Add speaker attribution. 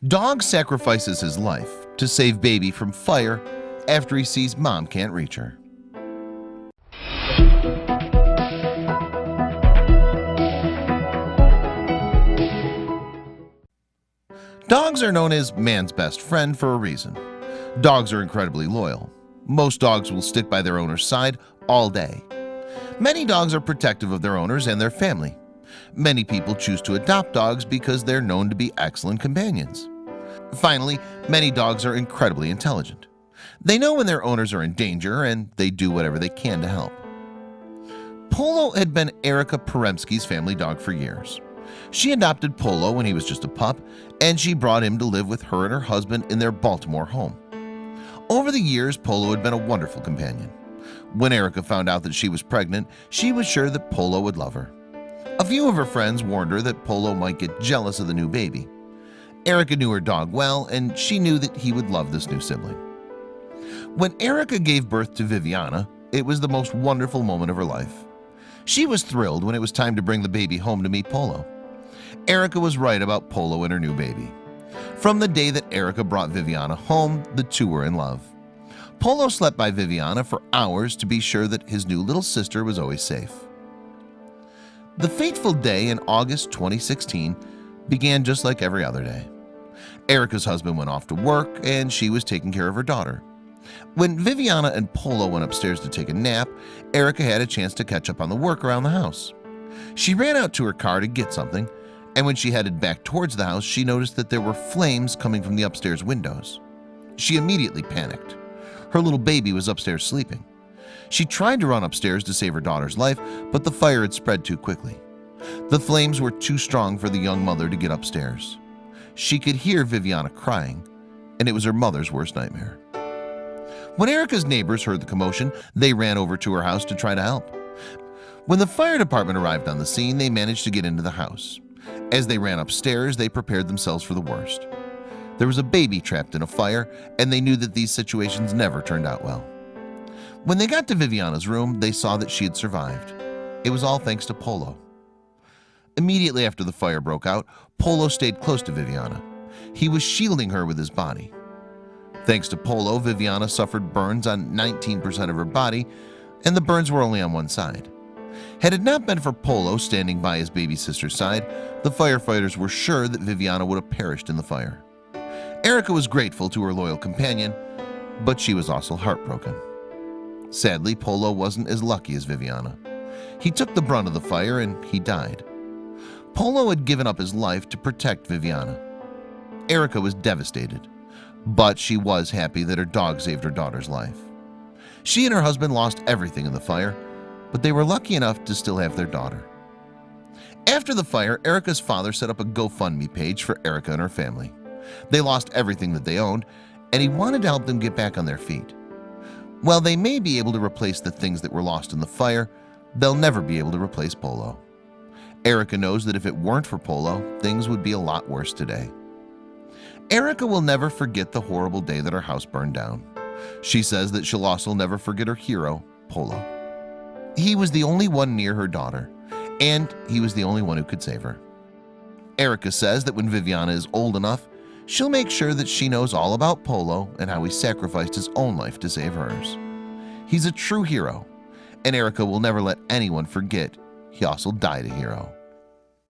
Speaker 1: Dog sacrifices his life to save baby from fire after he sees mom can't reach her. Dogs are known as man's best friend for a reason. Dogs are incredibly loyal. Most dogs will stick by their owner's side all day. Many dogs are protective of their owners and their family. Many people choose to adopt dogs because they're known to be excellent companions. Finally, many dogs are incredibly intelligent. They know when their owners are in danger and they do whatever they can to help. Polo had been Erica Poremski's family dog for years. She adopted Polo when he was just a pup, and she brought him to live with her and her husband in their Baltimore home. Over the years, Polo had been a wonderful companion. When Erica found out that she was pregnant, she was sure that Polo would love her. A few of her friends warned her that Polo might get jealous of the new baby. Erica knew her dog well, and she knew that he would love this new sibling. When Erica gave birth to Viviana, it was the most wonderful moment of her life. She was thrilled when it was time to bring the baby home to meet Polo. Erica was right about Polo and her new baby. From the day that Erica brought Viviana home, the two were in love. Polo slept by Viviana for hours to be sure that his new little sister was always safe. The fateful day in August 2016 began just like every other day. Erica's husband went off to work and she was taking care of her daughter. When Viviana and Polo went upstairs to take a nap, Erica had a chance to catch up on the work around the house. She ran out to her car to get something, and when she headed back towards the house, she noticed that there were flames coming from the upstairs windows. She immediately panicked. Her little baby was upstairs sleeping. She tried to run upstairs to save her daughter's life, but the fire had spread too quickly. The flames were too strong for the young mother to get upstairs. She could hear Viviana crying, and it was her mother's worst nightmare. When Erica's neighbors heard the commotion, they ran over to her house to try to help. When the fire department arrived on the scene, they managed to get into the house. As they ran upstairs, they prepared themselves for the worst. There was a baby trapped in a fire, and they knew that these situations never turned out well. When they got to Viviana's room, they saw that she had survived. It was all thanks to Polo. Immediately after the fire broke out, Polo stayed close to Viviana. He was shielding her with his body. Thanks to Polo, Viviana suffered burns on 19% of her body, and the burns were only on one side. Had it not been for Polo standing by his baby sister's side, the firefighters were sure that Viviana would have perished in the fire. Erica was grateful to her loyal companion, but she was also heartbroken. Sadly, Polo wasn't as lucky as Viviana. He took the brunt of the fire and he died. Polo had given up his life to protect Viviana. Erica was devastated, but she was happy that her dog saved her daughter's life. She and her husband lost everything in the fire, but they were lucky enough to still have their daughter. After the fire, Erica's father set up a GoFundMe page for Erica and her family. They lost everything that they owned, and he wanted to help them get back on their feet. While they may be able to replace the things that were lost in the fire, they'll never be able to replace Polo. Erica knows that if it weren't for Polo, things would be a lot worse today. Erica will never forget the horrible day that her house burned down. She says that she'll also never forget her hero, Polo. He was the only one near her daughter, and he was the only one who could save her. Erica says that when Viviana is old enough, she'll make sure that she knows all about Polo and how he sacrificed his own life to save hers. He's a true hero, and Erica will never let anyone forget he also died a hero.